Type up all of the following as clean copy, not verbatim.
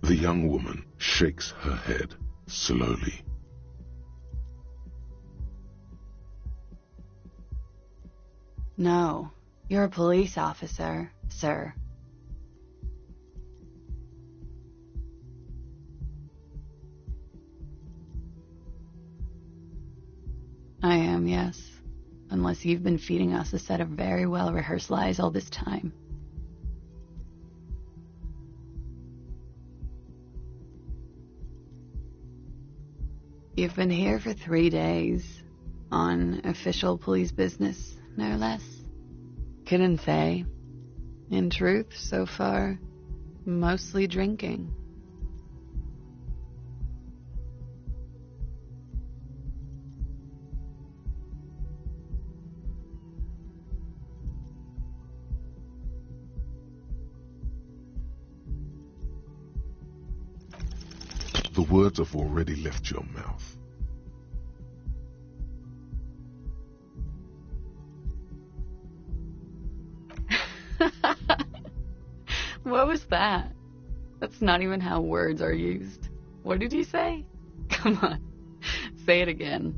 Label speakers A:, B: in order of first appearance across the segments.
A: The young woman shakes her head slowly.
B: No, you're a police officer, sir. I am, yes. Unless you've been feeding us a set of very well-rehearsed lies all this time. You've been here for 3 days, on official police business, no less. Couldn't say. In truth, so far, mostly drinking.
A: The words have already left your mouth.
B: What was that? That's not even how words are used. What did you say? Come on, say it again.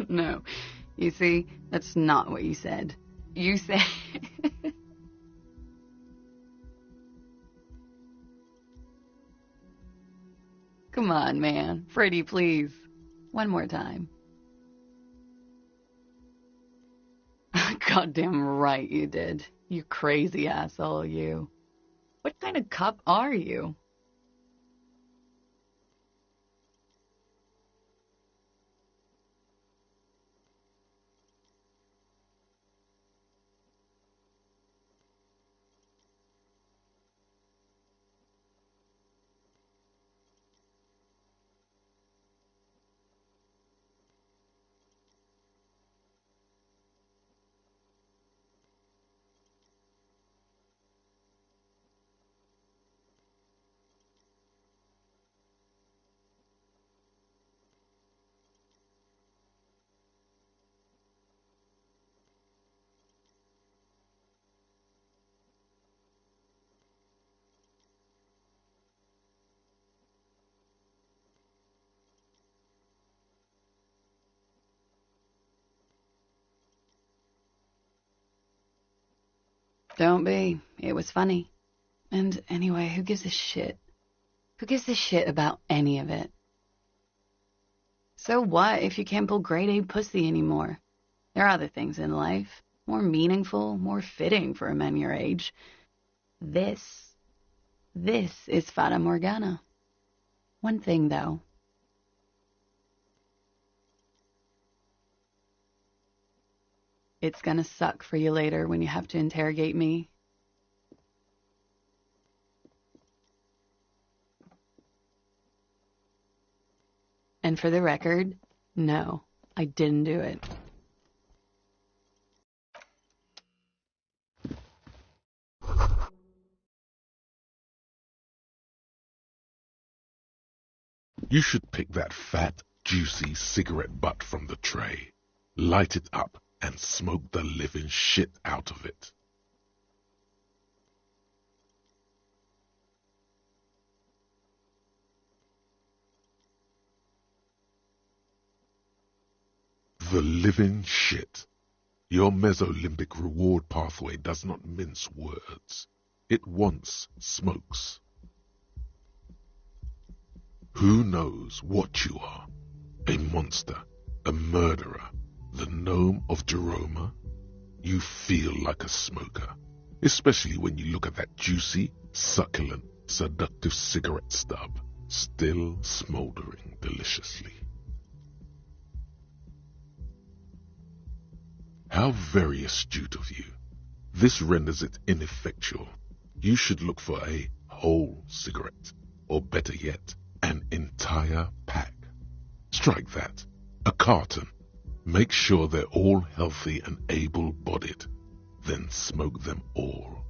B: No, you see, that's not what you said. You said... Come on, man. Freddie, please. One more time. Goddamn right you did. You crazy asshole, you. What kind of cop are you? Don't be. It was funny. And anyway, who gives a shit? Who gives a shit about any of it? So what if you can't pull grade A pussy anymore? There are other things in life, more meaningful, more fitting for a man your age. This is Fata Morgana. One thing, though. It's gonna suck for you later when you have to interrogate me. And for the record, no, I didn't do it.
A: You should pick that fat, juicy cigarette butt from the tray, light it up, and smoke the living shit out of it. The living shit. Your mesolimbic reward pathway does not mince words. It wants smokes. Who knows what you are? A monster, a murderer, the gnome of Jeroma? You feel like a smoker, especially when you look at that juicy, succulent, seductive cigarette stub, still smoldering deliciously. How very astute of you. This renders it ineffectual. You should look for a whole cigarette, or better yet, an entire pack. Strike that. A carton. Make sure they're all healthy and able-bodied. Then smoke them all.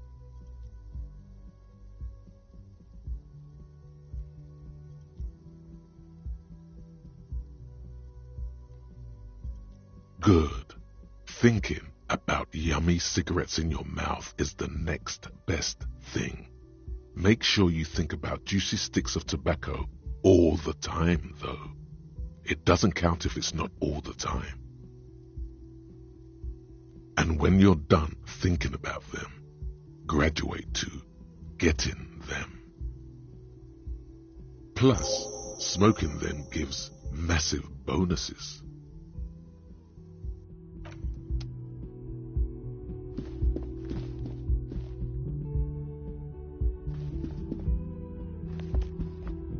A: Good. Thinking about yummy cigarettes in your mouth is the next best thing. Make sure you think about juicy sticks of tobacco all the time, though. It doesn't count if it's not all the time. And when you're done thinking about them, graduate to getting them. Plus, smoking them gives massive bonuses.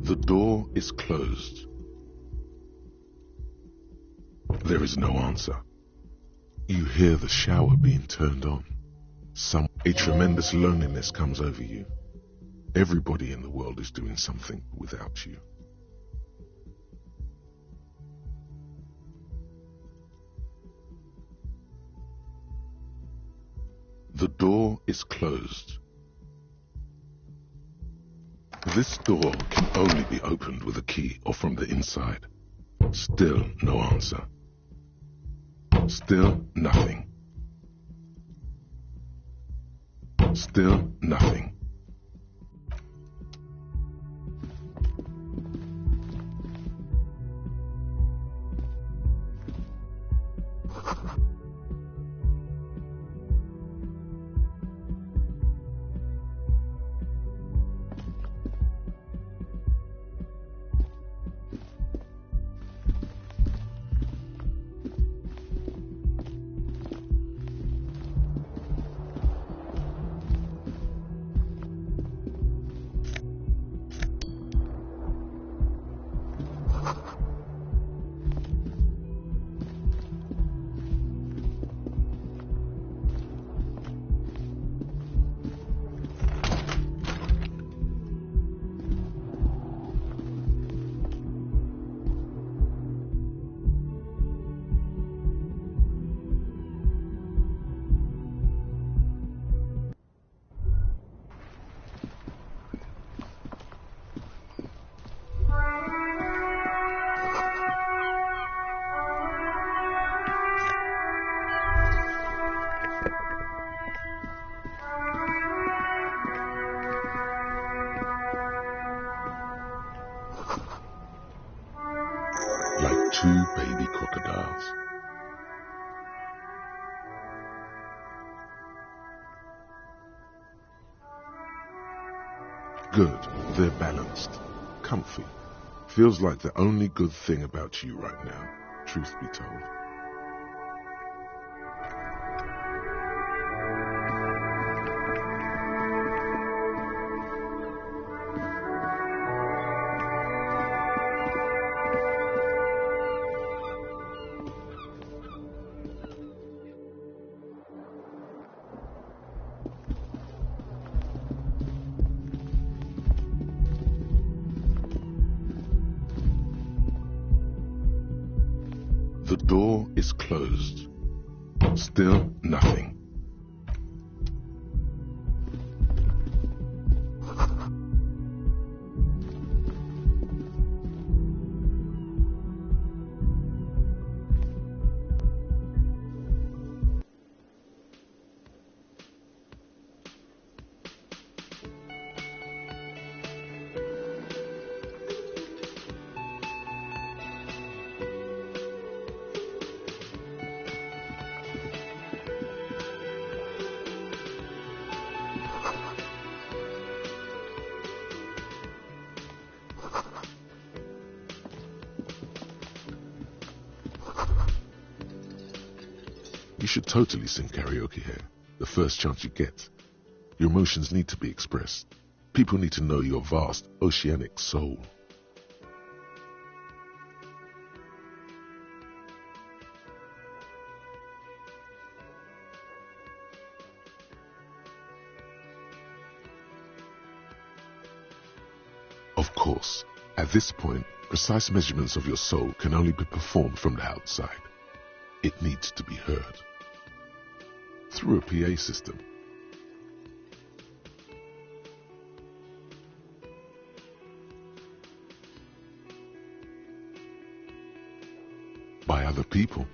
A: The door is closed. There is no answer. You hear the shower being turned on. A tremendous loneliness comes over you. Everybody in the world is doing something without you. The door is closed. This door can only be opened with a key or from the inside. Still no answer. Still nothing. Still nothing. Like two baby crocodiles. Good, they're balanced, comfy. Feels like the only good thing about you right now, truth be told. The door is closed. Still nothing. You should totally sing karaoke here, the first chance you get. Your emotions need to be expressed. People need to know your vast, oceanic soul. Of course, at this point, precise measurements of your soul can only be performed from the outside. It needs to be heard through a PA system. By other people.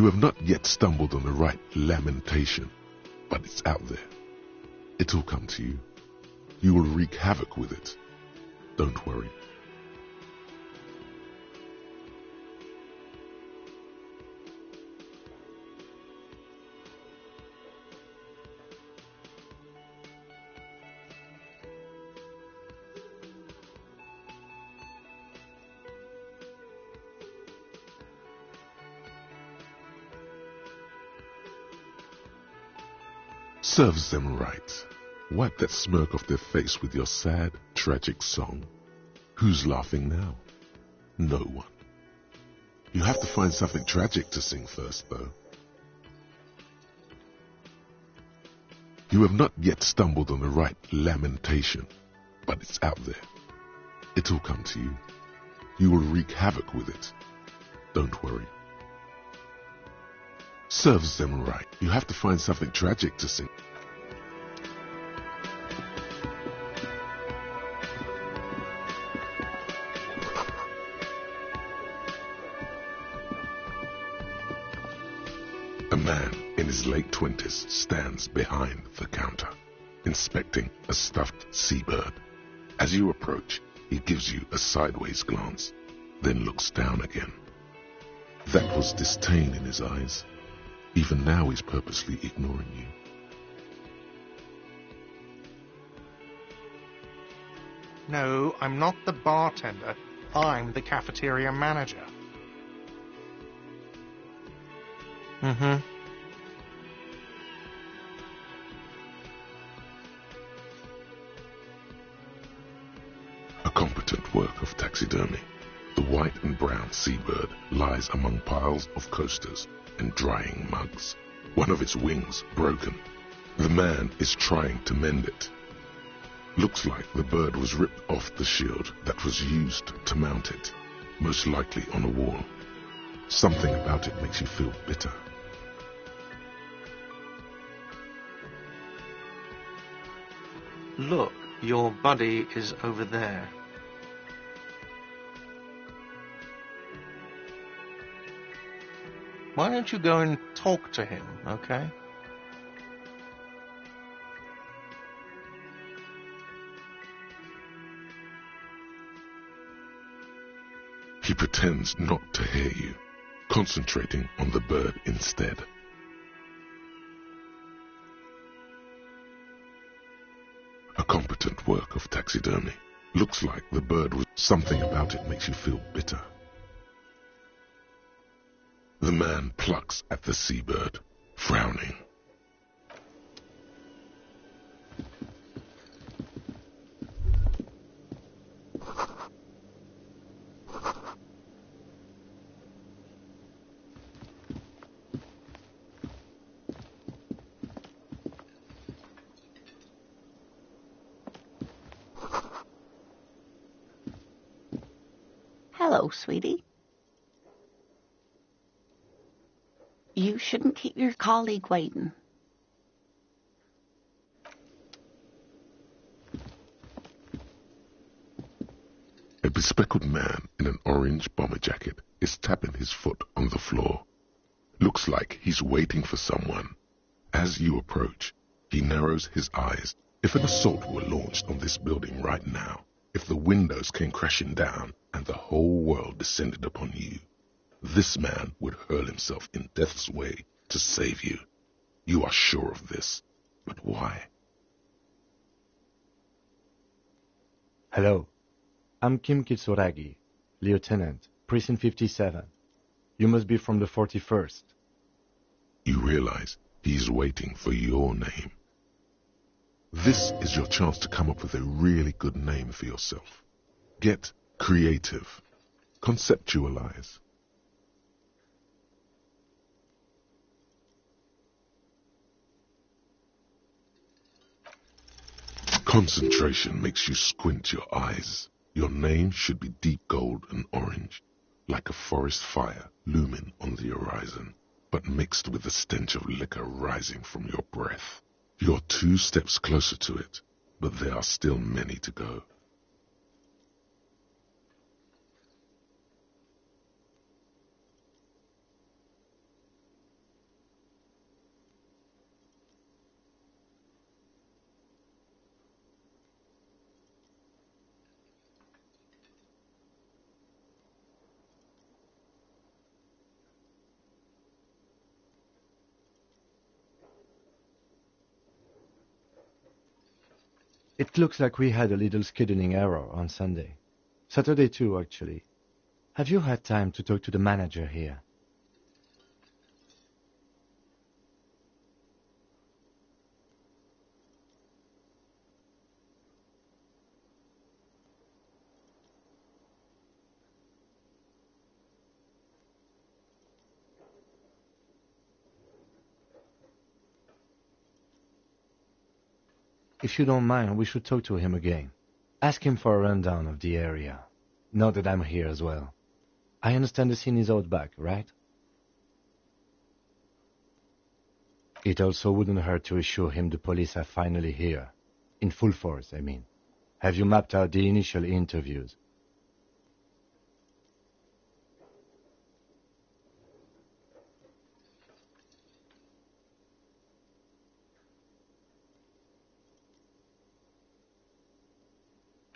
A: You have not yet stumbled on the right lamentation, but it's out there. It'll come to you. You will wreak havoc with it. Don't worry. Serves them right. Wipe that smirk off their face with your sad, tragic song. Who's laughing now? No one. You have to find something tragic to sing first, though. You have not yet stumbled on the right lamentation, but it's out there. It'll come to you. You will wreak havoc with it. Don't worry. Serves them right. You have to find something tragic to sing. A man in his late 20s stands behind the counter, inspecting a stuffed seabird. As you approach, he gives you a sideways glance, then looks down again. That was disdain in his eyes. Even now he's purposely ignoring you.
C: No, I'm not the bartender. I'm the cafeteria manager. Mm-hmm.
A: A competent work of taxidermy. The white and brown seabird lies among piles of coasters and drying mugs. One of its wings broken. The man is trying to mend it. Looks like the bird was ripped off the shield that was used to mount it, most likely on a wall. Something about it makes you feel bitter.
C: Look, your buddy is over there. Why don't you go and talk to him, okay?
A: He pretends not to hear you, concentrating on the bird instead. A competent work of taxidermy. Looks like the bird was... Something about it makes you feel bitter. The man plucks at the seabird, frowning.
D: Hello, sweetie. You shouldn't keep your colleague waiting.
A: A bespectacled man in an orange bomber jacket is tapping his foot on the floor. Looks like he's waiting for someone. As you approach, he narrows his eyes. If an assault were launched on this building right now, if the windows came crashing down and the whole world descended upon you, this man would hurl himself in death's way to save you. You are sure of this, but why?
E: Hello, I'm Kim Kitsuragi, Lieutenant, Precinct 57. You must be from the 41st.
A: You realize he's waiting for your name. This is your chance to come up with a really good name for yourself. Get creative. Conceptualize. Concentration makes you squint your eyes. Your name should be deep gold and orange, like a forest fire looming on the horizon, but mixed with the stench of liquor rising from your breath. You're 2 steps closer to it, but there are still many to go.
E: It looks like we had a little scheduling error on Sunday. Saturday too, actually. Have you had time to talk to the manager here? If you don't mind, we should talk to him again. Ask him for a rundown of the area. Now that I'm here as well. I understand the scene is out back, right? It also wouldn't hurt to assure him the police are finally here. In full force, I mean. Have you mapped out the initial interviews?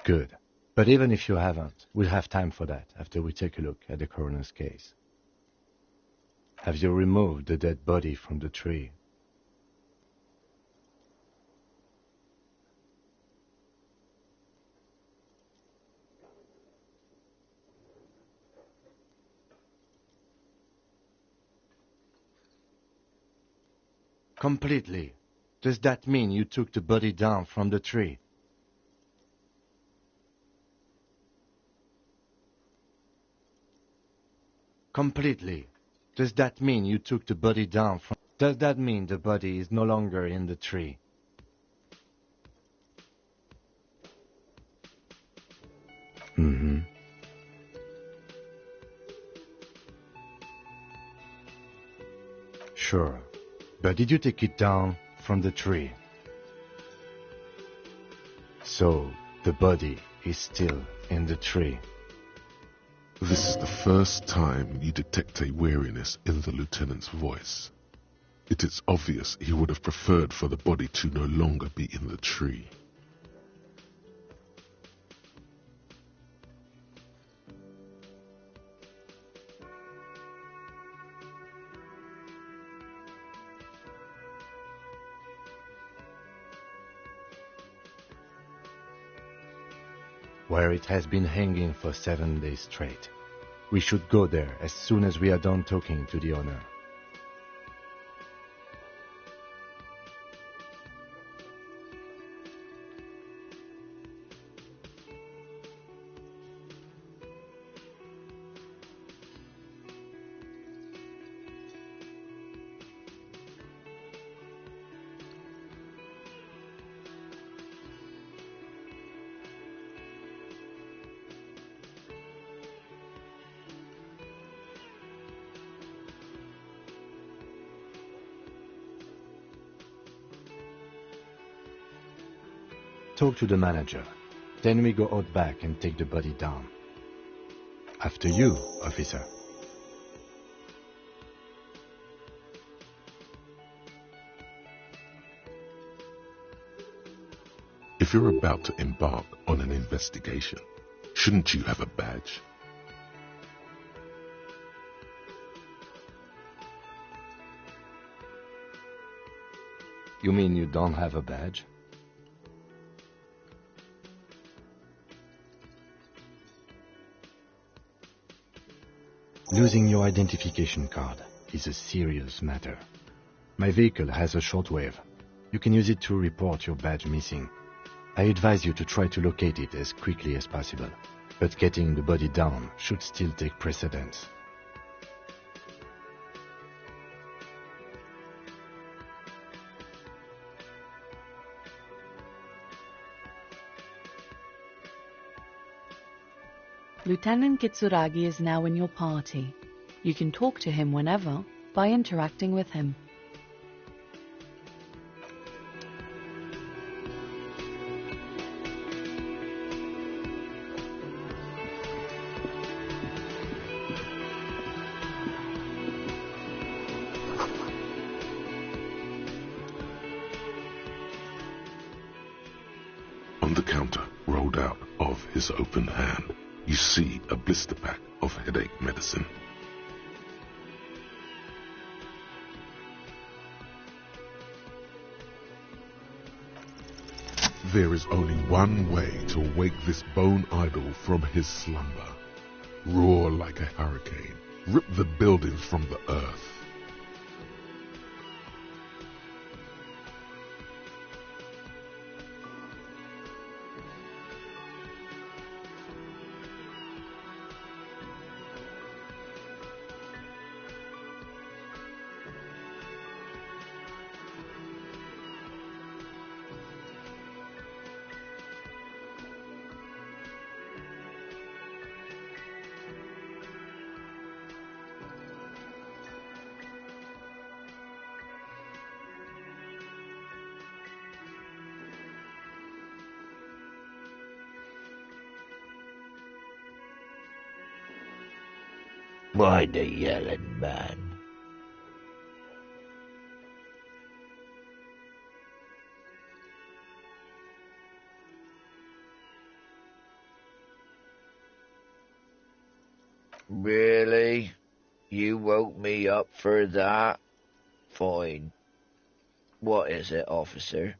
E: Good. But even if you haven't, we'll have time for that after we take a look at the coroner's case. Have you removed the dead body from the tree? Completely. Does that mean you took the body down from the tree? Completely. Does that mean you took the body down from... Does that mean the body is no longer in the tree? Mm-hmm. Sure. But did you take it down from the tree? So, the body is still in the tree.
A: This is the first time you detect a weariness in the lieutenant's voice. It is obvious he would have preferred for the body to no longer be in the tree.
E: Where it has been hanging for 7 days straight. We should go there as soon as we are done talking to the owner. Talk to the manager. Then we go out back and take the body down. After you, officer.
A: If you're about to embark on an investigation, shouldn't you have a badge?
E: You mean you don't have a badge? Losing your identification card is a serious matter. My vehicle has a shortwave. You can use it to report your badge missing. I advise you to try to locate it as quickly as possible, but getting the body down should still take precedence.
B: Lieutenant Kitsuragi is now in your party. You can talk to him whenever by interacting with him.
A: On the counter, rolled out of his open hand, you see a blister pack of headache medicine. There is only one way to wake this bone idol from his slumber. Roar like a hurricane. Rip the buildings from the earth.
F: Why the yelling, man? Really? You woke me up for that? Fine. What is it, officer?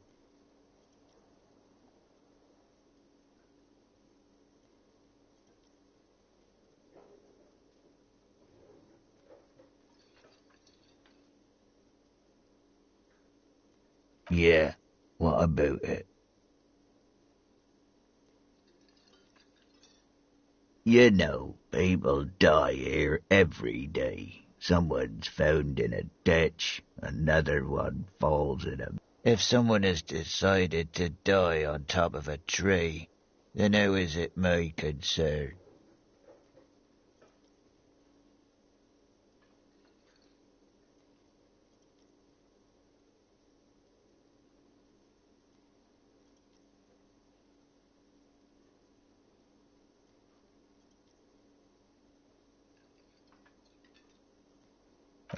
F: Yeah, what about it? You know, people die here every day. Someone's found in a ditch, another one falls in a... If someone has decided to die on top of a tree, then how is it my concern?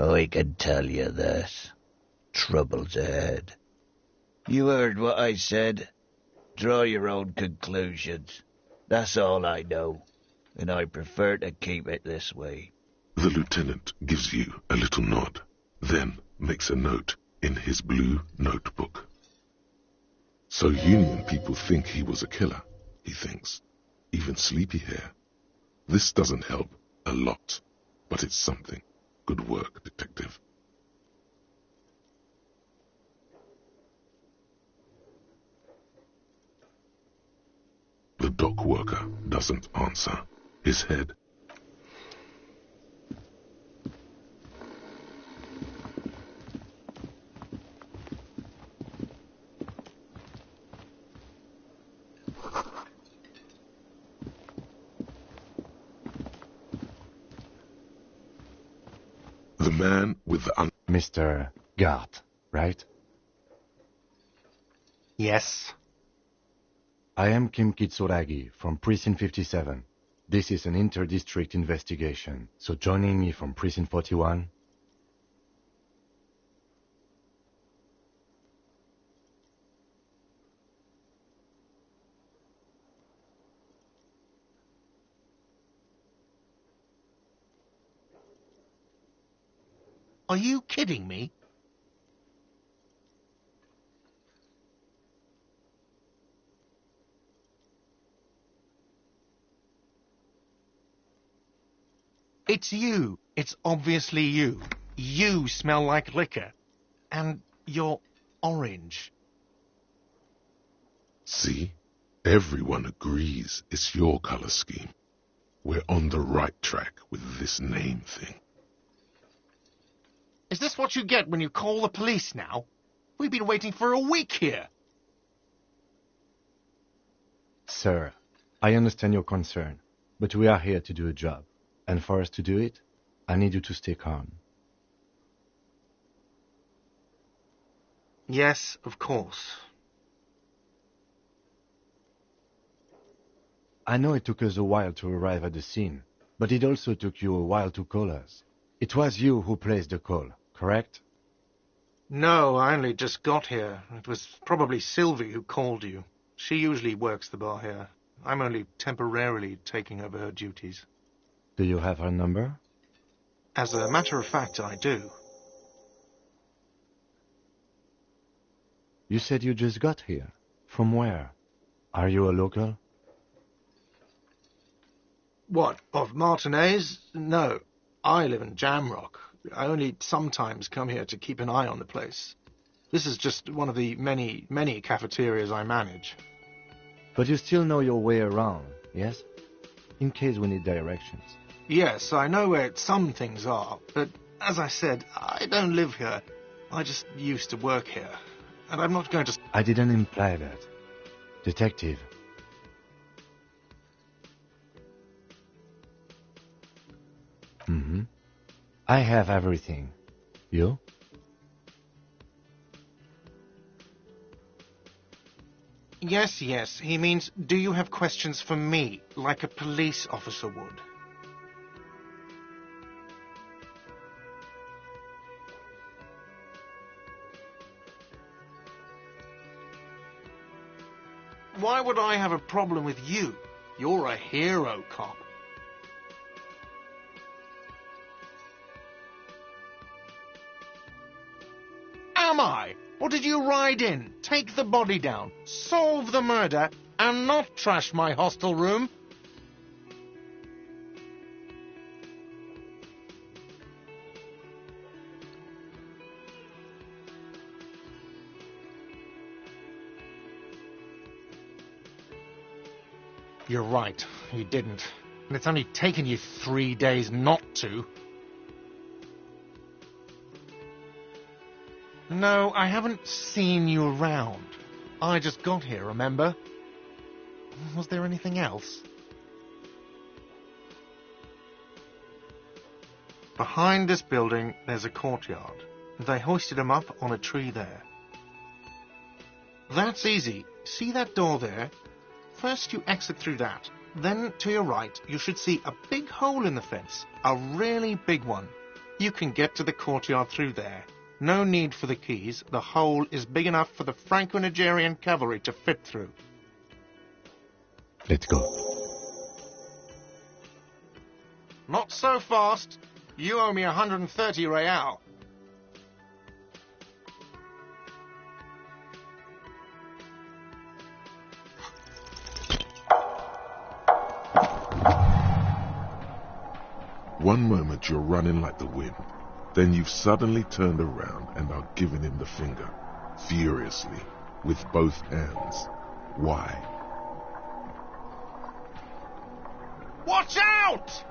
F: I can tell you this. Trouble's ahead. You heard what I said. Draw your own conclusions. That's all I know, and I prefer to keep it this way.
A: The lieutenant gives you a little nod, then makes a note in his blue notebook. So Union people think he was a killer, he thinks. Even sleepy hair. This doesn't help a lot, but it's something. Good work, detective. The dock worker doesn't answer. His head. The man with the
E: Mr. Gart, right?
C: Yes.
E: I am Kim Kitsuragi from Precinct 57. This is an inter-district investigation, so joining me from Precinct 41...
C: Are you kidding me? It's you. It's obviously you. You smell like liquor. And you're orange.
A: See? Everyone agrees it's your color scheme. We're on the right track with this name thing.
C: Is this what you get when you call the police now? We've been waiting for a week here.
E: Sir, I understand your concern, but we are here to do a job. And for us to do it, I need you to stay calm.
C: Yes, of course.
E: I know it took us a while to arrive at the scene, but it also took you a while to call us. It was you who placed the call, correct?
C: No, I only just got here. It was probably Sylvie who called you. She usually works the bar here. I'm only temporarily taking over her duties.
E: Do you have her number?
C: As a matter of fact, I do.
E: You said you just got here. From where? Are you a local?
C: What, of Martinez? No, I live in Jamrock. I only sometimes come here to keep an eye on the place. This is just one of the many, many cafeterias I manage.
E: But you still know your way around, yes? In case we need directions.
C: Yes, I know where some things are, but as I said, I don't live here. I just used to work here, and I'm not going to...
E: I didn't imply that. Detective. I have everything. You?
C: Yes, yes, he means, do you have questions for me, like a police officer would? Why would I have a problem with you? You're a hero cop. Am I? Or did you ride in, take the body down, solve the murder, and not trash my hostel room? You're right, you didn't. And it's only taken you 3 days not to. No, I haven't seen you around. I just got here, remember? Was there anything else? Behind this building, there's a courtyard. They hoisted him up on a tree there. That's easy. See that door there? First you exit through that. Then, to your right, you should see a big hole in the fence. A really big one. You can get to the courtyard through there. No need for the keys. The hole is big enough for the Franco-Nigerian cavalry to fit through.
E: Let's go.
C: Not so fast. You owe me 130 real.
A: One moment you're running like the wind. Then you've suddenly turned around and are giving him the finger, furiously, with both hands. Why?
C: Watch out!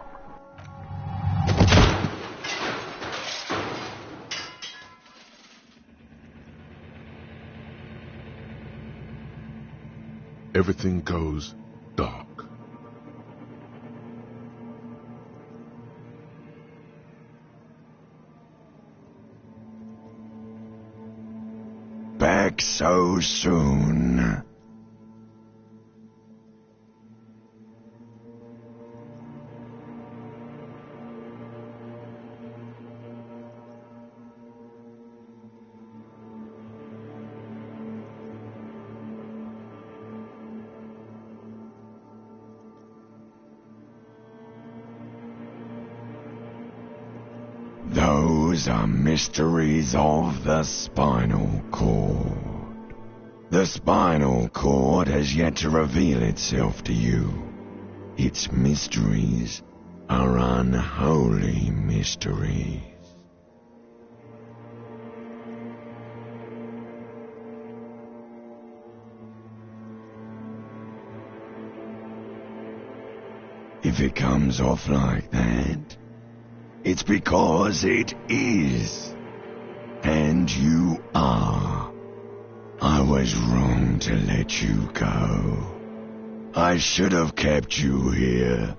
A: Everything goes dark.
G: Back so soon? Those are mysteries of the spinal cord. The spinal cord has yet to reveal itself to you. Its mysteries are unholy mysteries. If it comes off like that, it's because it is. And you are. I was wrong to let you go. I should have kept you here.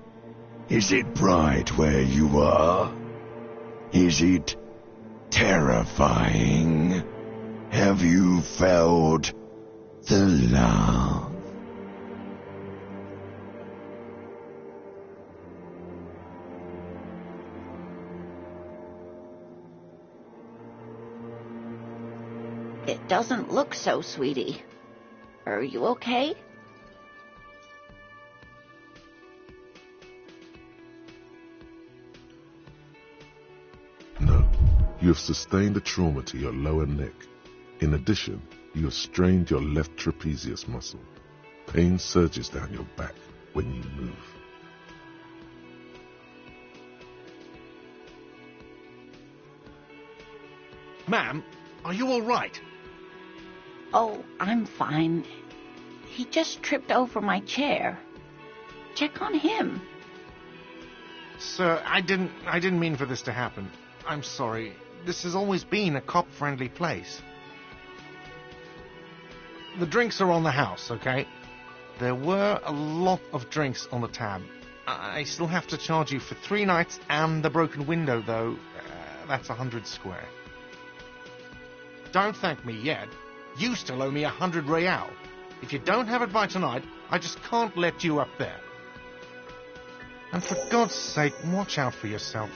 G: Is it bright where you are? Is it terrifying? Have you felt the love?
D: It doesn't look so, sweetie. Are you okay?
A: No, you have sustained a trauma to your lower neck. In addition, You have strained your left trapezius muscle. Pain surges down your back when you move.
C: Ma'am, are you all right?
D: Oh, I'm fine. He just tripped over my chair. Check on him.
C: Sir, I didn't mean for this to happen. I'm sorry. This has always been a cop-friendly place. The drinks are on the house, okay? There were a lot of drinks on the tab. I still have to charge you for 3 nights and the broken window, though. That's 100 square. Don't thank me yet. You still owe me 100 real. If you don't have it by tonight, I just can't let you up there. And for God's sake, watch out for yourself.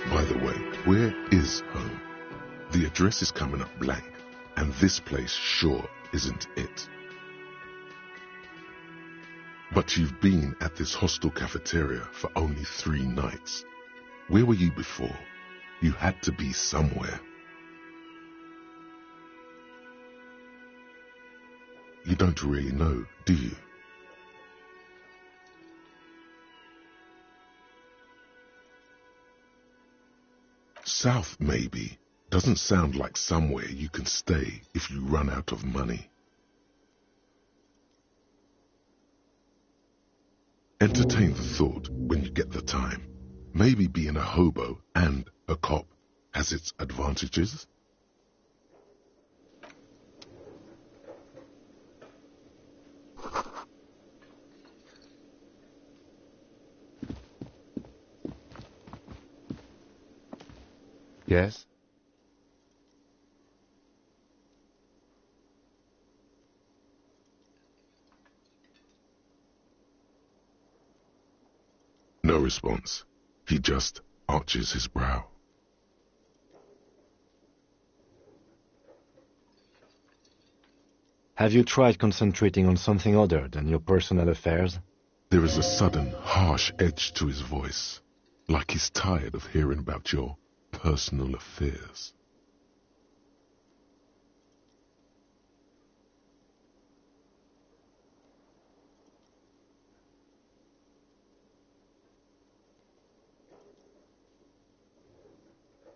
A: By the way, where is home? The address is coming up blank, and this place sure isn't it. But you've been at this hostel cafeteria for only 3 nights. Where were you before? You had to be somewhere. You don't really know, do you? South, maybe, doesn't sound like somewhere you can stay if you run out of money. Entertain the thought when you get the time. Maybe being a hobo and a cop has its advantages.
E: Yes?
A: No response. He just arches his brow.
E: Have you tried concentrating on something other than your personal affairs?
A: There is a sudden, harsh edge to his voice, like he's tired of hearing about your personal affairs.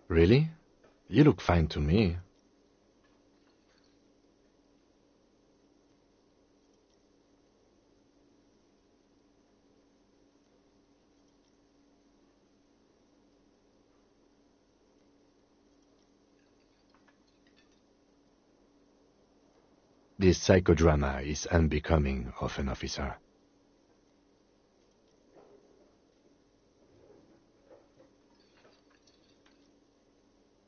E: Really? You look fine to me. This psychodrama is unbecoming of an officer.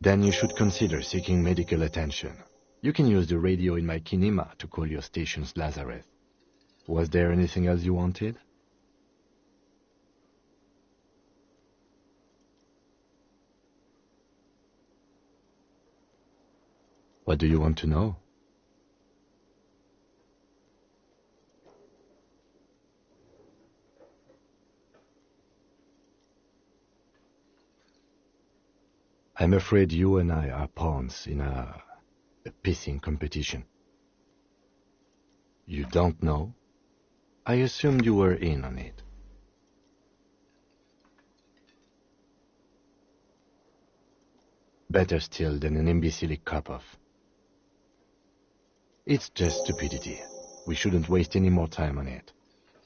E: Then you should consider seeking medical attention. You can use the radio in my kinema to call your station's Lazareth. Was there anything else you wanted? What do you want to know? I'm afraid you and I are pawns in a pissing competition. You don't know? I assumed you were in on it. Better still than an imbecilic cop-off. It's just stupidity. We shouldn't waste any more time on it.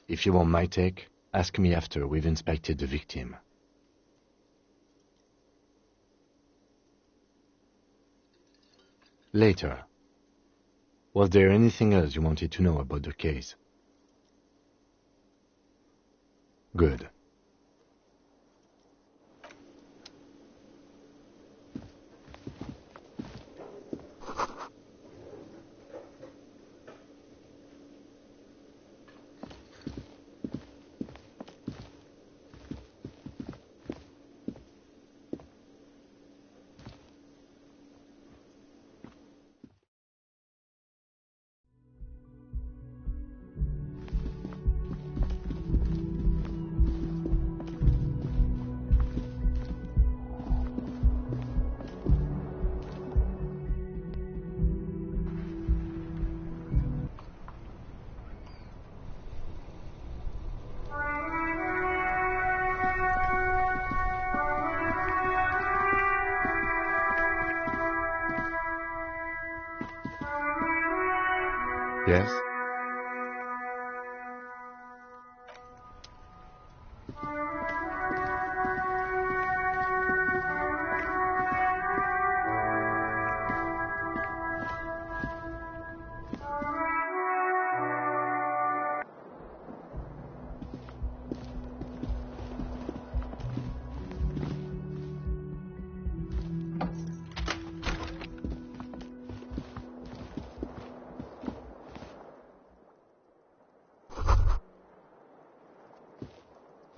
E: If you want my take, ask me after we've inspected the victim. Later. Was there anything else you wanted to know about the case? Good. Yes?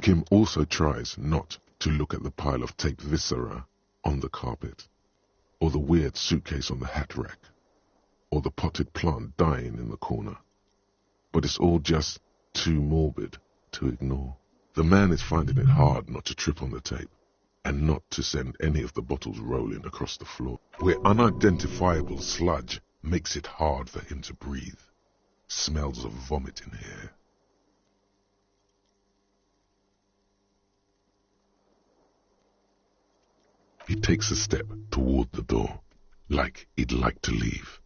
A: Kim also tries not to look at the pile of taped viscera on the carpet, or the weird suitcase on the hat rack, or the potted plant dying in the corner. But it's all just too morbid to ignore. The man is finding it hard not to trip on the tape, and not to send any of the bottles rolling across the floor, where unidentifiable sludge makes it hard for him to breathe. Smells of vomit in here. He takes a step toward the door, like he'd like to leave.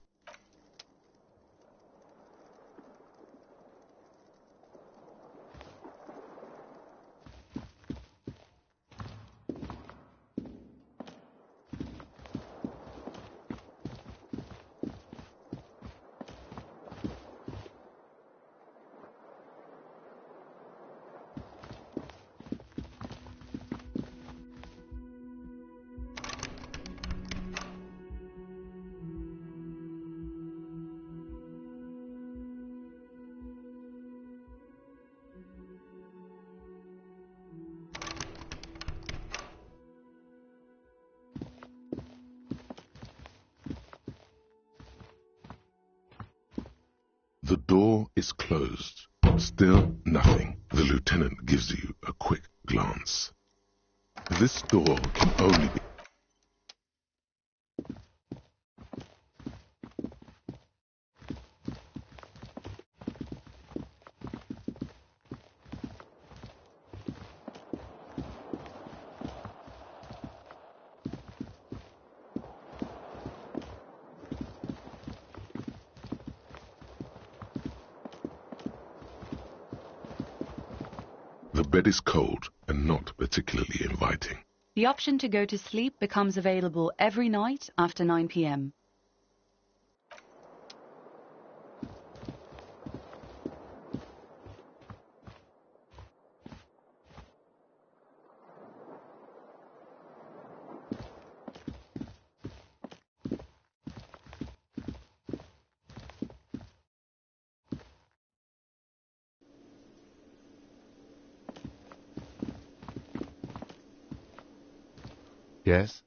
A: The door is closed. Still nothing. The lieutenant gives you a quick glance. This door can only be... The bed is cold and not particularly inviting.
B: The option to go to sleep becomes available every night after 9 p.m.
E: Yes?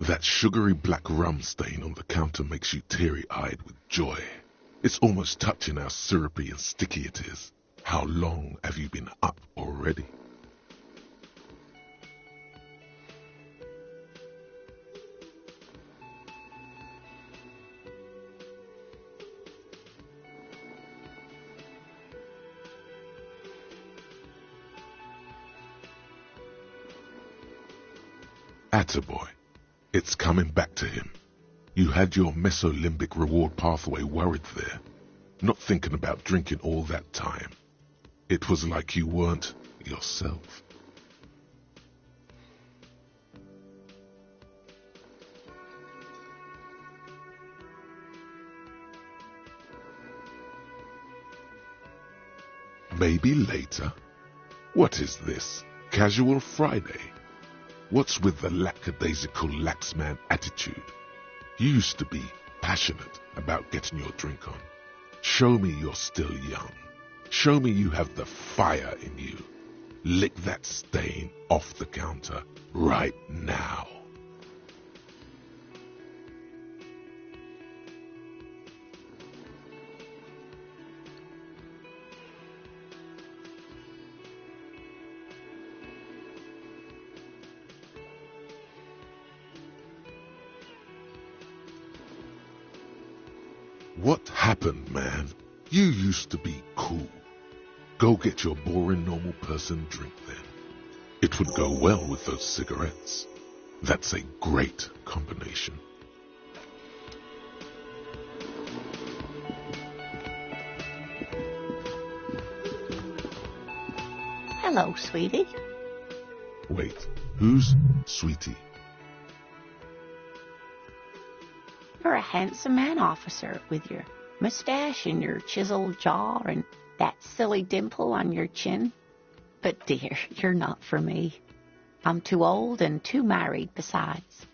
A: That sugary black rum stain on the counter makes you teary-eyed with joy. It's almost touching how syrupy and sticky it is. How long have you been up already? Attaboy. It's coming back to him. You had your mesolimbic reward pathway worried there, not thinking about drinking all that time. It was like you weren't yourself. Maybe later? What is this? Casual Friday? What's with the lackadaisical laxman attitude? You used to be passionate about getting your drink on. Show me you're still young. Show me you have the fire in you. Lick that stain off the counter right now. What happened, man? You used to be cool. Go get your boring normal person drink then. It would go well with those cigarettes. That's a great combination.
D: Hello, sweetie.
A: Wait, who's Sweetie?
D: You're a handsome man, officer, with your mustache and your chiseled jaw and that silly dimple on your chin. But, dear, you're not for me. I'm too old and too married besides.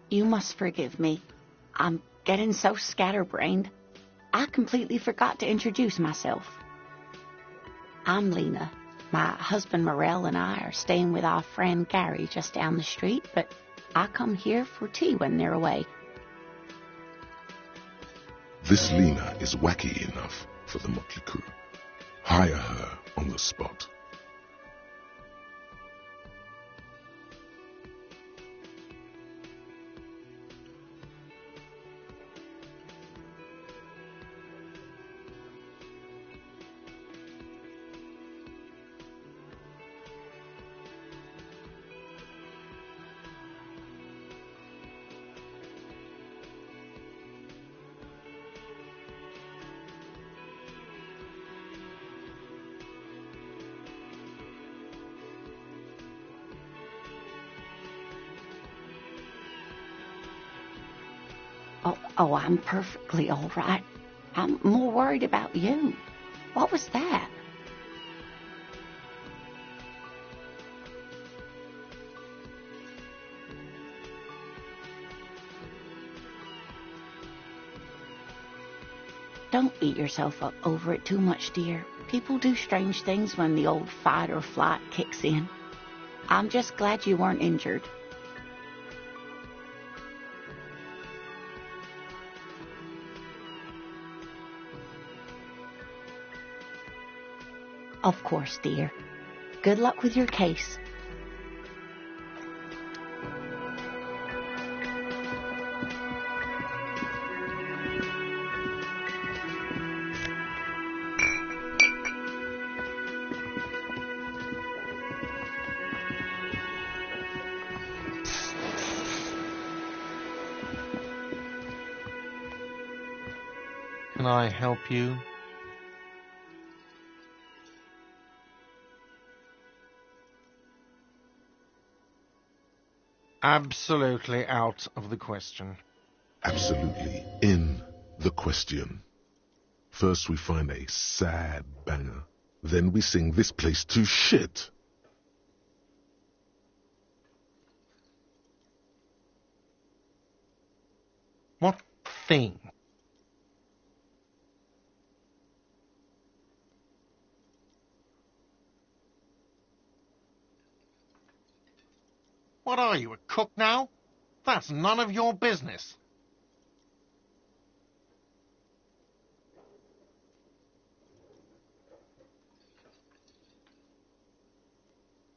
D: You must forgive me. I'm getting so scatterbrained. I completely forgot to introduce myself. I'm Lena. My husband Morel and I are staying with our friend Gary just down the street, but I come here for tea when they're away.
A: This Lena is wacky enough for the motley crew. Hire her on the spot.
D: Oh, I'm perfectly all right. I'm more worried about you. What was that? Don't beat yourself up over it too much, dear. People do strange things when the old fight or flight kicks in. I'm just glad you weren't injured. Of course, dear. Good luck with your case.
C: Can I help you? Absolutely out of the question.
A: Absolutely in the question. First we find a sad banger. Then we sing this place to shit.
C: What thing? What are you, a cook now? That's none of your business.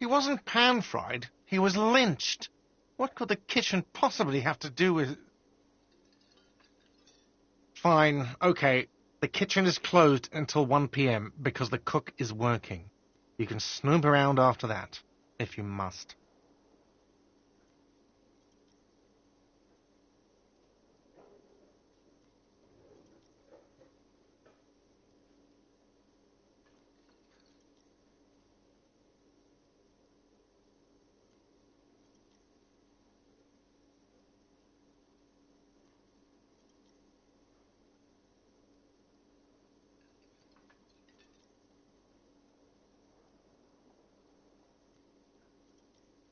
C: He wasn't pan-fried, he was lynched. What could the kitchen possibly have to do with... Fine, okay. The kitchen is closed until 1 p.m. because the cook is working. You can snoop around after that, if you must.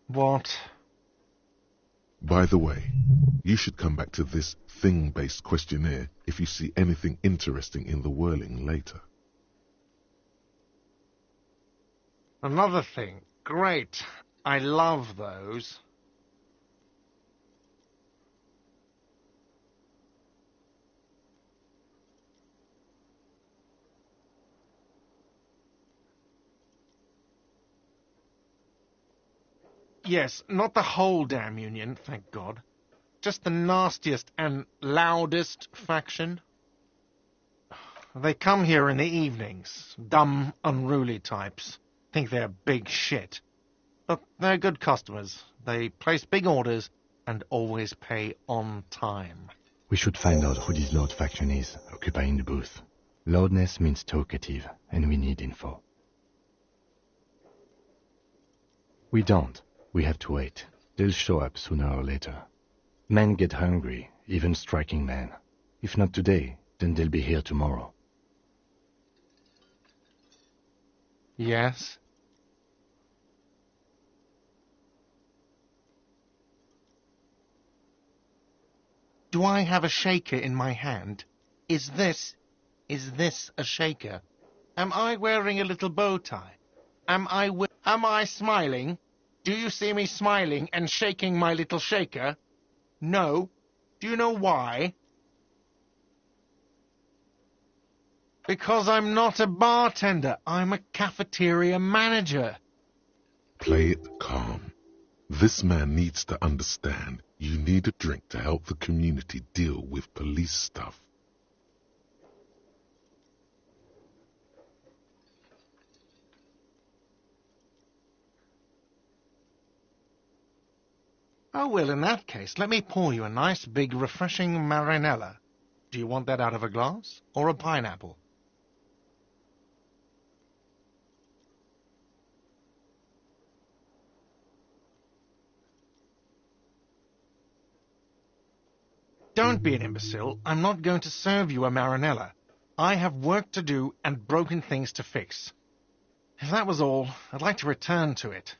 C: What?
A: By the way, you should come back to this thing-based questionnaire if you see anything interesting in the whirling later.
C: Another thing. Great. I love those. Yes, not the whole damn union, thank God. just the nastiest and loudest faction. They come here in the evenings, dumb, unruly types. Think they're big shit. But they're good customers. They place big orders and always pay on time.
E: We should find out who this Lord faction is, occupying the booth. Loudness means talkative, and we need info. We don't. We have to wait. They'll show up sooner or later. Men get hungry, even striking men. If not today, then they'll be here tomorrow.
C: Yes? Do I have a shaker in my hand? Is this a shaker? Am I wearing a little bow tie? Am I smiling? Do you see me smiling and shaking my little shaker? No. Do you know why? Because I'm not a bartender. I'm a cafeteria manager.
A: Play it calm. This man needs to understand you need a drink to help the community deal with police stuff.
C: Oh, well, in that case, let me pour you a nice, big, refreshing marinella. Do you want that out of a glass or a pineapple? Don't be an imbecile. I'm not going to serve you a marinella. I have work to do and broken things to fix. If that was all, I'd like to return to it.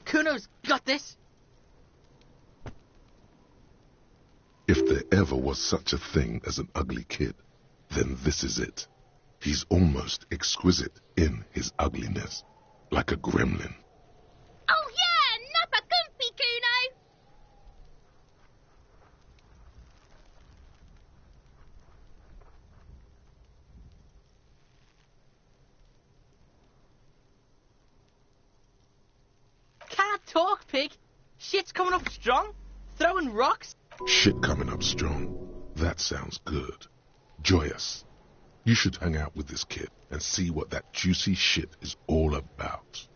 H: Kuno's got this.
A: If there ever was such a thing as an ugly kid, then this is it. He's almost exquisite in his ugliness, like a gremlin.
I: Oh yeah, nappa goofy, Kuno!
H: Can't talk, pig. Shit's coming up strong. Throwing rocks.
A: Shit coming up strong. That sounds good. Joyous. You should hang out with this kid and see what that juicy shit is all about.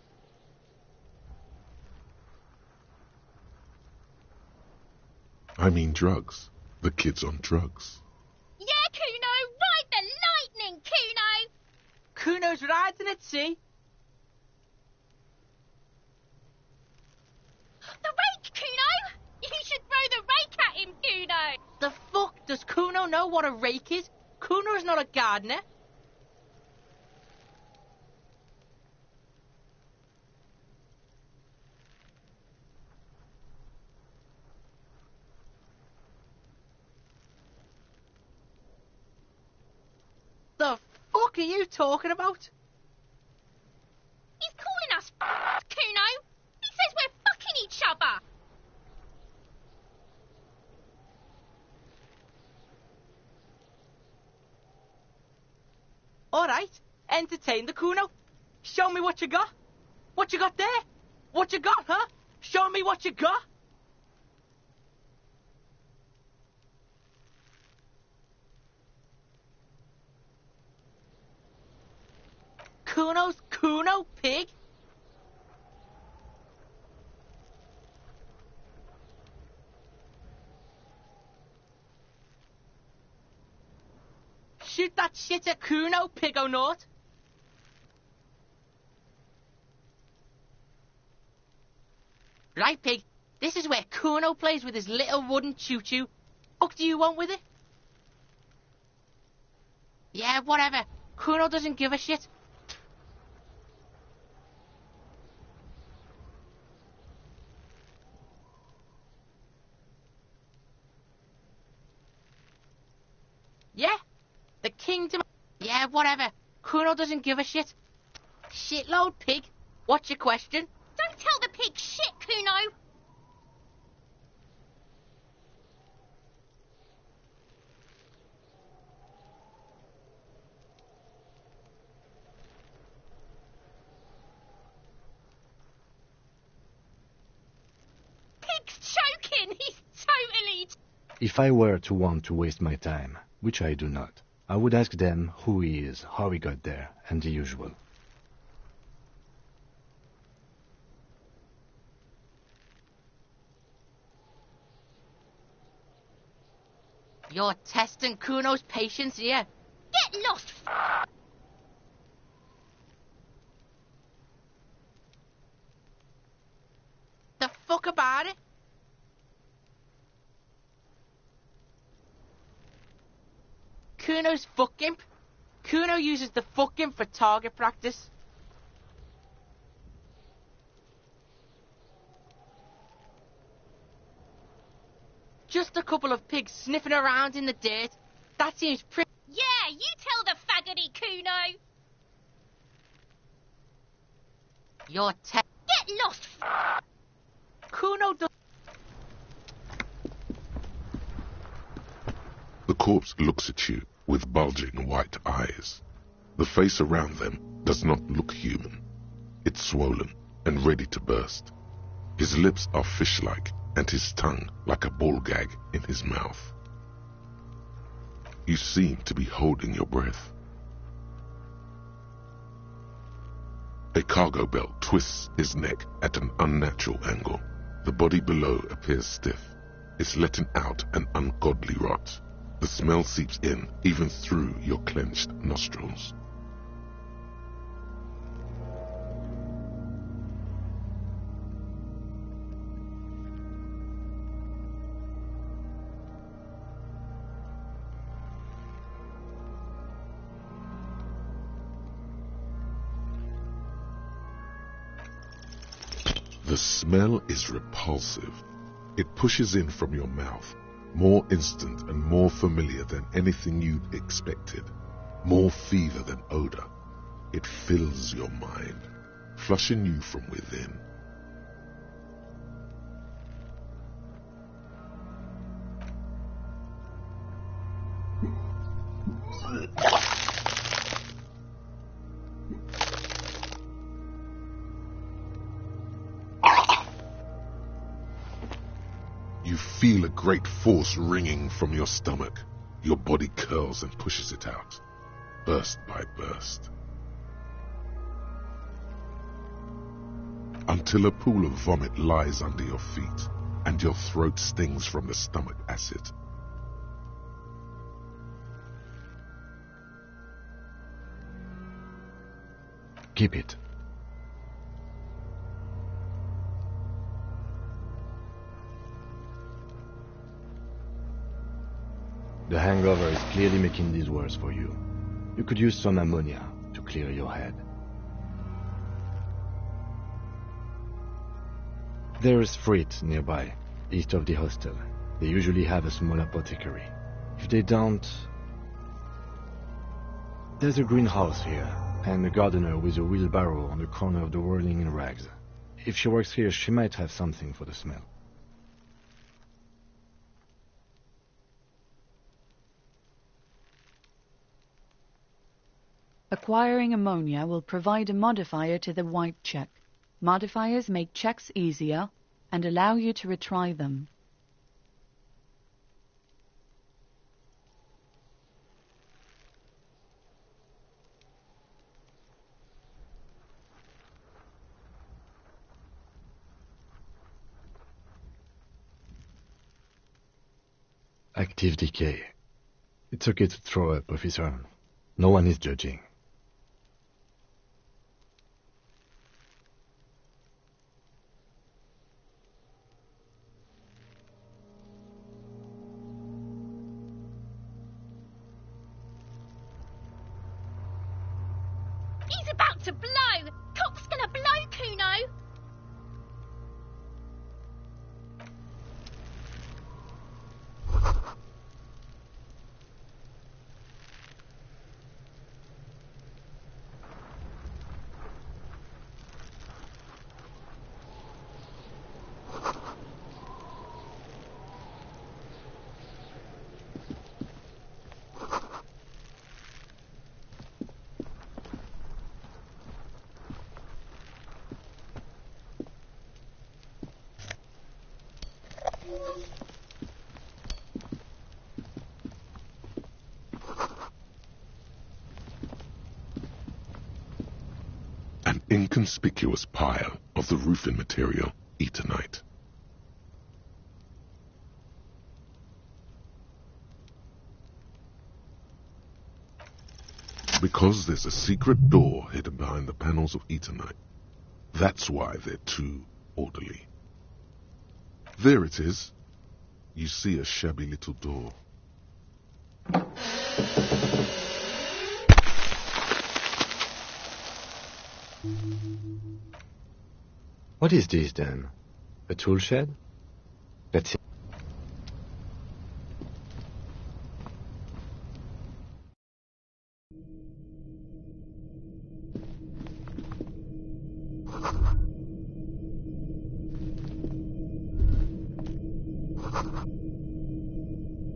A: I mean drugs. The kid's on drugs.
I: Yeah, Kuno, ride the lightning, Kuno!
H: Kuno's riding it, see?
I: The rake, Kuno! You should throw the rake at him, Kuno!
H: The fuck does Kuno know what a rake is? Kuno's not a gardener. The fuck are you talking about?
I: He's calling us Kuno! He says we're fucking each other!
H: Alright, entertain the Kuno. Show me what you got. What you got there? What you got, huh? Show me what you got. Kuno's Kuno, pig. Shoot that shit at Kuno, pig o' naught. Right, Pig, this is where Kuno plays with his little wooden choo-choo. What do you want with it? Yeah, whatever. Kuno doesn't give a shit. Yeah? The kingdom... Yeah, whatever. Kuno doesn't give a shit. Shitload, Pig. What's your question?
I: Don't tell the pig shit, Kuno. Pig's choking. He's totally...
E: If I were to want to waste my time, which I do not, I would ask them who he is, how he got there, and the usual.
H: You're testing Kuno's patience here.
I: Get lost,
H: The fuck about it? Kuno's fuck imp. Kuno uses the fuck imp for target practice. Just a couple of pigs sniffing around in the dirt. That seems pretty...
I: Yeah, you tell the faggoty, Kuno.
H: You're
I: Get lost,
H: Kuno does...
A: The corpse looks at you with bulging white eyes. The face around them does not look human. It's swollen and ready to burst. His lips are fish-like and his tongue like a ball gag in his mouth. You seem to be holding your breath. A cargo belt twists his neck at an unnatural angle. The body below appears stiff. It's letting out an ungodly rot. The smell seeps in even through your clenched nostrils. The smell is repulsive. It pushes in from your mouth, more instant and more familiar than anything you'd expected, more fever than odor. It fills your mind, flushing you from within. You feel a great force ringing from your stomach. Your body curls and pushes it out, burst by burst, until a pool of vomit lies under your feet and your throat stings from the stomach acid.
E: Keep it. The hangover is clearly making these worse for you. You could use some ammonia to clear your head. There is Frit nearby, east of the hostel. They usually have a small apothecary. If they don't... There's a greenhouse here, and a gardener with a wheelbarrow on the corner of the whirling in rags. If she works here, she might have something for the smell.
B: Acquiring ammonia will provide a modifier to the white check. Modifiers make checks easier and allow you to retry them.
E: Active decay. It's okay to throw up, officer. No one is judging.
I: He's about to blow. Cop's gonna blow, Kuno.
A: An inconspicuous pile of the roofing material, Eternite. Because there's a secret door hidden behind the panels of Eternite. That's why they're too orderly. There it is. You see a shabby little door.
E: What is this then? A tool shed? That's it.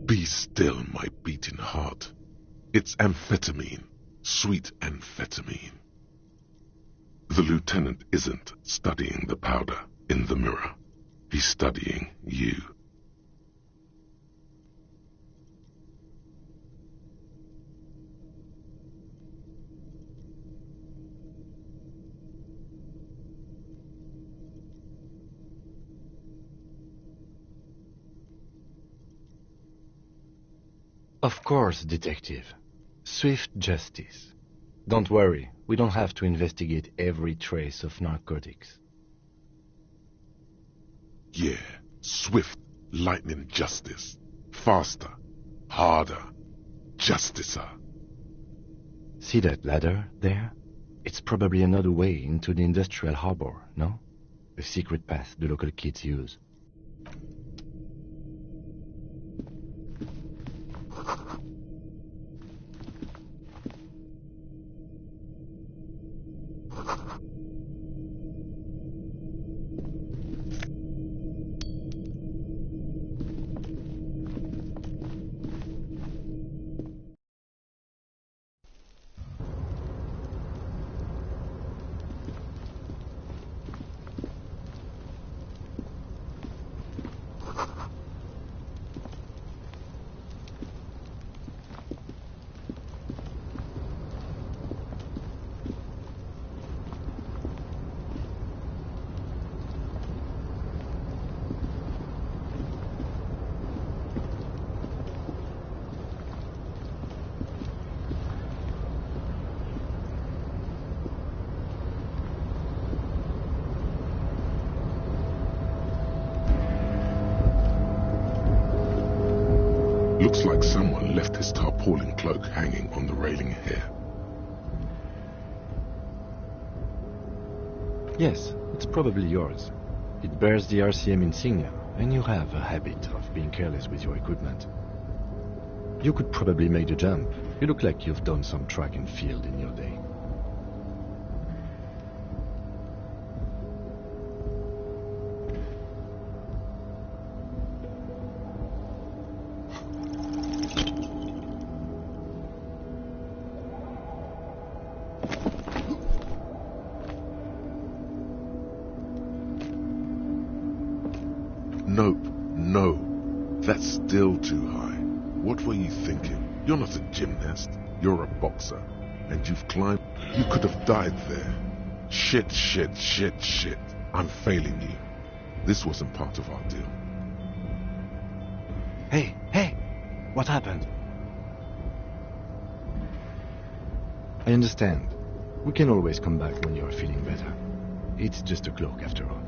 A: Be still, my beating heart. It's amphetamine. Sweet amphetamine. The lieutenant isn't studying the powder in the mirror. He's studying you.
E: Of course, detective. Swift justice. Don't worry, we don't have to investigate every trace of narcotics.
A: Yeah, swift, lightning justice. Faster, harder, justicer.
E: See that ladder there? It's probably another way into the industrial harbor, no? A secret path the local kids use.
A: Looks like someone left his tarpaulin cloak hanging on the railing here.
E: Yes, it's probably yours. It bears the RCM insignia, and you have a habit of being careless with your equipment. You could probably make the jump. You look like you've done some track and field in your day.
A: Nope, no. That's still too high. What were you thinking? You're not a gymnast. You're a boxer. And you've climbed. You could have died there. Shit, shit, shit, shit. I'm failing you. This wasn't part of our deal.
E: Hey, hey! What happened? I understand. We can always come back when you're feeling better. It's just a cloak after all.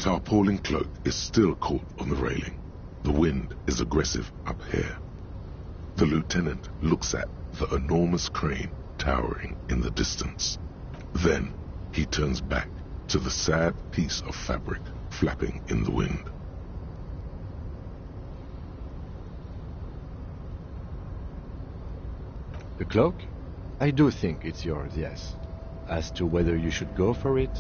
A: tarpaulin cloak is still caught on the railing. The wind is aggressive up here. The lieutenant looks at the enormous crane towering in the distance. Then he turns back to the sad piece of fabric flapping in the wind.
E: The cloak? I do think it's yours, yes. As to whether you should go for it?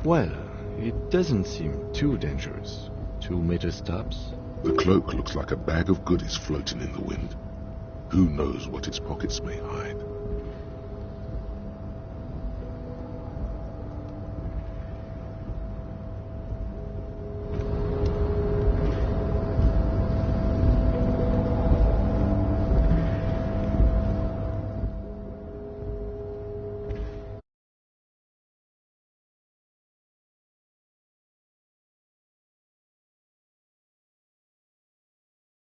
E: Well, it doesn't seem too dangerous. 2 meter stops?
A: The cloak looks like a bag of goodies floating in the wind. Who knows what its pockets may hide?